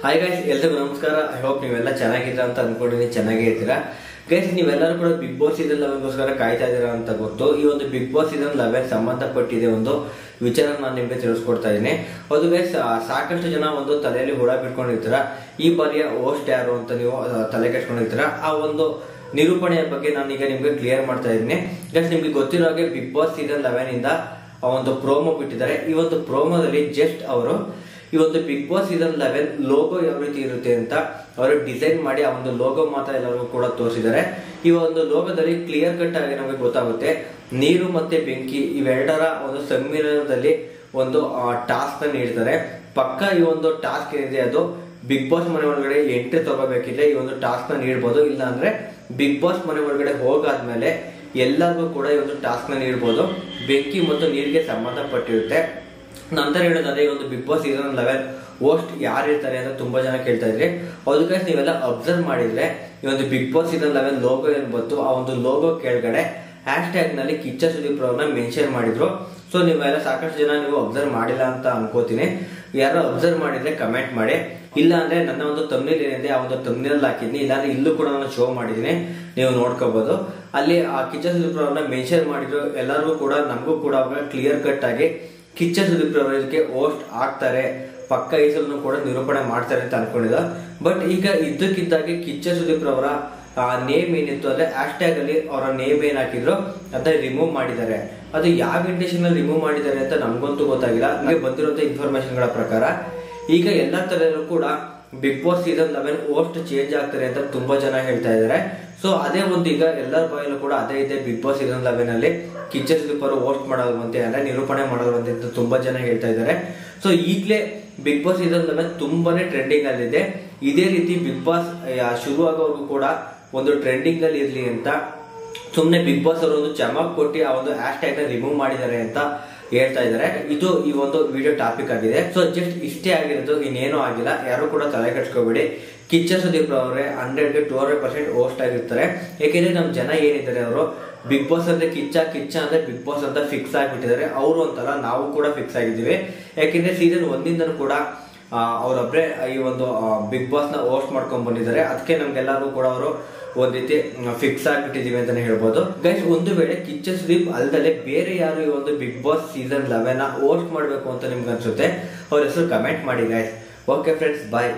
Hi guys, ಎಲ್ರಿಗೂ ನಮಸ್ಕಾರ. I hope ನೀವೆಲ್ಲ ಚೆನ್ನಾಗಿದ್ದೀರಾ ಅಂತ ಅನ್ಕೊಂಡಿದ್ದೀನಿ. ಚೆನ್ನಾಗೇ ಇರ್ತೀರಾ ಗೈಸ್. ನೀವೆಲ್ಲರೂ ಕೂಡ ಬಿಗ್ ಬಾಸ್ ಸೀಸನ್ 11ಗೋಸ್ಕರ ಕಾಯ್ತಾ ಇದ್ದೀರಾ ಅಂತ ಗೊತ್ತು. ಈ ಒಂದು ಬಿಗ್ ಬಾಸ್ ಸೀಸನ್ 11 ಸಂಬಂಧಪಟ್ಟಿದೆ ಒಂದು ವಿಚಾರ ನಾನು ನಿಮಗೆ ತಿಳಿಸ್ಕೊಡ್ತಾ ಇದ್ದೀನಿ. ಅದು ಗೈಸ್, ಸಾಕಷ್ಟು ಜನ ಒಂದು ತಲೆಯಲ್ಲಿ ಹುಳ ಬಿಟ್ಕೊಂಡಿರ್ತೀರ. ಈ ಬಾರಿಯ ಹೋಸ್ಟ್ ಯಾರು ಅಂತ ನೀವು ತಲೆ ಕೆಡ್ಸ್ಕೊಂಡಿರ್ತೀರ. ಆ ಒಂದು ನಿರೂಪಣೆಯ ಬಗ್ಗೆ ನಾನು ಈಗ ನಿಮ್ಗೆ ಕ್ಲಿಯರ್ ಮಾಡ್ತಾ ಇದ್ದೀನಿ. ಗೈಸ್, ನಿಮ್ಗೆ ಗೊತ್ತಿರೋ ಹಾಗೆ ಬಿಗ್ ಬಾಸ್ ಸೀಸನ್ 11 ಇಂದ ಆ ಒಂದು ಪ್ರೋಮೋ ಬಿಟ್ಟಿದ್ದಾರೆ. ಈ ಒಂದು ಪ್ರೋಮೋದಲ್ಲಿ ಜಸ್ಟ್ ಅವರು ಈ ಒಂದು ಬಿಗ್ ಬಾಸ್ ಸೀಸನ್ 11 ಲೋಗೋ ಯಾವ ರೀತಿ ಇರುತ್ತೆ ಅಂತ ಅವರು ಡಿಸೈನ್ ಮಾಡಿ ಆ ಒಂದು ಲೋಗೋ ಮಾತ್ರ ಎಲ್ಲರಿಗೂ ಕೂಡ ತೋರಿಸಿದ್ದಾರೆ. ಈ ಒಂದು ಲೋಗೋದಲ್ಲಿ ಕ್ಲಿಯರ್ ಕಟ್ ಆಗಿ ನಮಗೆ ಗೊತ್ತಾಗುತ್ತೆ ನೀರು ಮತ್ತೆ ಬೆಂಕಿ ಇವೆರಡರ ಒಂದು ಸಮ್ಮಿಲನದಲ್ಲಿ ಒಂದು ಟಾಸ್ಕ್ ನೀಡ್ತಾರೆ. ಪಕ್ಕ ಈ ಒಂದು ಟಾಸ್ಕ್ ಏನಿದೆ ಅದು ಬಿಗ್ ಬಾಸ್ ಮನೆ ಒಳಗಡೆ ಎಂಟ್ರಿ ತಗೋಬೇಕಿದ್ರೆ ಈ ಒಂದು ಟಾಸ್ಕ್ ನ ನೀಡಬಹುದು. ಇಲ್ಲ ಅಂದ್ರೆ ಬಿಗ್ ಬಾಸ್ ಮನೆ ಒಳಗಡೆ ಹೋಗಾದ್ಮೇಲೆ ಎಲ್ಲರಿಗೂ ಕೂಡ ಈ ಒಂದು ಟಾಸ್ಕ್ ನ ನೀಡಬಹುದು. ಬೆಂಕಿ ಮತ್ತು ನೀರಿಗೆ ಸಂಬಂಧಪಟ್ಟಿರುತ್ತೆ. ನಂತರ ಹೇಳೋದಾದ್ರೆ ಈ ಒಂದು ಬಿಗ್ ಬಾಸ್ ಸೀಸನ್ 11 ಹೋಸ್ಟ್ ಯಾರು ಇರ್ತಾರೆ ಅಂತ ತುಂಬಾ ಜನ ಕೇಳ್ತಾ ಇದ್ರಿ. ಅದಕ್ಕೆ ನೀವೆಲ್ಲ ಅಬ್ಸರ್ವ್ ಮಾಡಿದ್ರೆ ಈ ಒಂದು ಬಿಗ್ ಬಾಸ್ ಸೀಸನ್ 11 ಲೋಗೋ ಏನ್ ಬಂತು, ಆ ಒಂದು ಲೋಗೋ ಕೆಳಗಡೆ ಹ್ಯಾಶ್ ನಲ್ಲಿ ಕಿಚ್ಚ ಸುದೀಪ್ ಅವ್ರನ್ನ ಮೆನ್ಷನ್ ಮಾಡಿದ್ರು. ಸೊ ನೀವೆಲ್ಲ ಸಾಕಷ್ಟು ಜನ ನೀವು ಅಬ್ಸರ್ವ್ ಮಾಡಿಲ್ಲ ಅಂತ ಅನ್ಕೋತೀನಿ. ಯಾರು ಅಬ್ಸರ್ವ್ ಮಾಡಿದ್ರೆ ಕಮೆಂಟ್ ಮಾಡಿ. ಇಲ್ಲ ಅಂದ್ರೆ ನನ್ನ ಒಂದು ತಮ್ನೇಲ್ ಏನಿದೆ ಆ ಒಂದು ತಮ್ನೇಲ್ ಹಾಕಿದ್ನಿ. ಇಲ್ಲಾಂದ್ರೆ ಇಲ್ಲೂ ಕೂಡ ನಾನು ಶೋ ಮಾಡಿದೀನಿ, ನೀವು ನೋಡ್ಕೋಬಹುದು. ಅಲ್ಲಿ ಆ ಕಿಚ್ಚ ಸುದೀಪ್ ಅವ್ರನ್ನ ಮೆನ್ಷನ್ ಮಾಡಿದ್ರು. ಎಲ್ಲರಿಗೂ ಕೂಡ ನಮಗೂ ಕೂಡ ಕ್ಲಿಯರ್ ಕಟ್ ಆಗಿ ಕಿಚ್ಚ ಸುದೀಪ್ ಅವರು ಇದಕ್ಕೆ ಹೋಸ್ಟ್ ಆಗ್ತಾರೆ, ಪಕ್ಕ ಈ ಸಲ ಕೂಡ ನಿರೂಪಣೆ ಮಾಡ್ತಾರೆ ಅಂತ ಅನ್ಕೊಂಡಿದ್ದ. ಬಟ್ ಈಗ ಇದ್ದಕ್ಕಿದ್ದಾಗೆ ಕಿಚ್ಚ ಸುದೀಪ್ ಅವರ ನೇಮ್ ಏನಿತ್ತು ಅಂದ್ರೆ ಹ್ಯಾಶ್ ಅಲ್ಲಿ ಅವರ ನೇಮ್ ಏನ್ ಹಾಕಿದ್ರು ಅದನ್ನ ರಿಮೂವ್ ಮಾಡಿದ್ದಾರೆ. ಅದು ಯಾವ ಇಂಟೆನ್ಷನ್ ಅಲ್ಲಿ ರಿಮೂವ್ ಮಾಡಿದ್ದಾರೆ ಅಂತ ನಮ್ಗಂತೂ ಗೊತ್ತಾಗಿಲ್ಲ. ನಮಗೆ ಬಂದಿರುವಂತ ಇನ್ಫಾರ್ಮೇಶನ್ ಗಳ ಪ್ರಕಾರ ಈಗ ಎಲ್ಲಾ ತರದಲ್ಲೂ ಕೂಡ Bigg Boss season 11 host change ಆಗ್ತಾರೆ ಅಂತ ತುಂಬಾ ಜನ ಹೇಳ್ತಾ ಇದ್ದಾರೆ. ಸೊ ಅದೇ ಒಂದು ಈಗ ಎಲ್ಲರ ಬಾಯಲ್ಲೂ ಕೂಡ ಅದೇ ಇದೆ. ಬಿಗ್ ಬಾಸ್ ಸೀಸನ್ 11 ಅಲ್ಲಿ ಕಿಚ್ಚ ಸುದೀಪ್ ಅವರು ಹೋಸ್ಟ್ ಮಾಡೋದಂತೆ ಅಂದ್ರೆ ನಿರೂಪಣೆ ಮಾಡೋದಂತೆ ಅಂತ ತುಂಬಾ ಜನ ಹೇಳ್ತಾ ಇದ್ದಾರೆ. ಸೊ ಈಗಲೇ ಬಿಗ್ ಬಾಸ್ ಸೀಸನ್ 11 ತುಂಬಾನೇ ಟ್ರೆಂಡಿಂಗ್ ಅಲ್ಲಿದೆ. ಇದೇ ರೀತಿ ಬಿಗ್ ಬಾಸ್ ಶುರು ಆಗೋವರೆಗೂ ಕೂಡ ಒಂದು ಟ್ರೆಂಡಿಂಗ್ ಅಲ್ಲಿ ಇರ್ಲಿ ಅಂತ ಸುಮ್ನೆ ಬಿಗ್ ಬಾಸ್ ಅವರು ಒಂದು ಚಮಕ್ ಕೊಟ್ಟು ಆ ಒಂದು ಹ್ಯಾಶ್ ನ ರಿಮೂವ್ ಮಾಡಿದ್ದಾರೆ ಅಂತ ಹೇಳ್ತಾ ಇದ್ದಾರೆ. ಇದು ಈ ಒಂದು ವಿಡಿಯೋ ಟಾಪಿಕ್ ಆಗಿದೆ. ಸೊ ಜಸ್ಟ್ ಇಷ್ಟೇ ಆಗಿರೋದು, ಇನ್ನೇನು ಆಗಿಲ್ಲ. ಯಾರು ಕೂಡ ತಲೆ ಕೆಡ್ಸ್ಕೋಬೇಡಿ. ಕಿಚ್ಚ ಸುದೀಪ್ ಅವರೇ 100ಗೆ 200% ಹೋಸ್ಟ್ ಆಗಿರ್ತಾರೆ. ಯಾಕೆಂದ್ರೆ ನಮ್ ಜನ ಏನಿದ್ದಾರೆ ಅವರು ಬಿಗ್ ಬಾಸ್ ಅಂದ್ರೆ ಕಿಚ್ಚ ಅಂದ್ರೆ ಬಿಗ್ ಬಾಸ್ ಅಂತ ಫಿಕ್ಸ್ ಆಗಿಬಿಟ್ಟಿದ್ದಾರೆ. ಅವರು ಅಂತಲ್ಲ, ನಾವು ಕೂಡ ಫಿಕ್ಸ್ ಆಗಿದ್ದೀವಿ. ಯಾಕೆಂದ್ರೆ ಸೀಸನ್ 1 ಕೂಡ ಅವರೊಬ್ರೆ ಈ ಒಂದು ಬಿಗ್ ಬಾಸ್ ನ ಹೋಸ್ಟ್ ಮಾಡ್ಕೊಂಡ್ ಬಂದಿದ್ದಾರೆ. ಅದಕ್ಕೆ ನಮ್ಗೆಲ್ಲರೂ ಕೂಡ ಅವರು ಒಂದ್ ರೀತಿ ಫಿಕ್ಸ್ ಆಗಿಬಿಟ್ಟಿದೀವಿ ಅಂತಾನೆ ಹೇಳ್ಬೋದು. ಗೈಸ್, ಒಂದು ವೇಳೆ ಕಿಚ್ಚ ಸುದೀಪ್ ಅಲ್ದಲೆ ಬೇರೆ ಯಾರು ಈ ಒಂದು ಬಿಗ್ ಬಾಸ್ ಸೀಸನ್ 11 ಹೋಸ್ಟ್ ಮಾಡ್ಬೇಕು ಅಂತ ನಿಮ್ಗೆ ಅನ್ಸುತ್ತೆ, ಅವ್ರ ಹೆಸರು ಕಮೆಂಟ್ ಮಾಡಿ ಗೈಸ್. ಓಕೆ ಫ್ರೆಂಡ್ಸ್, ಬಾಯ್.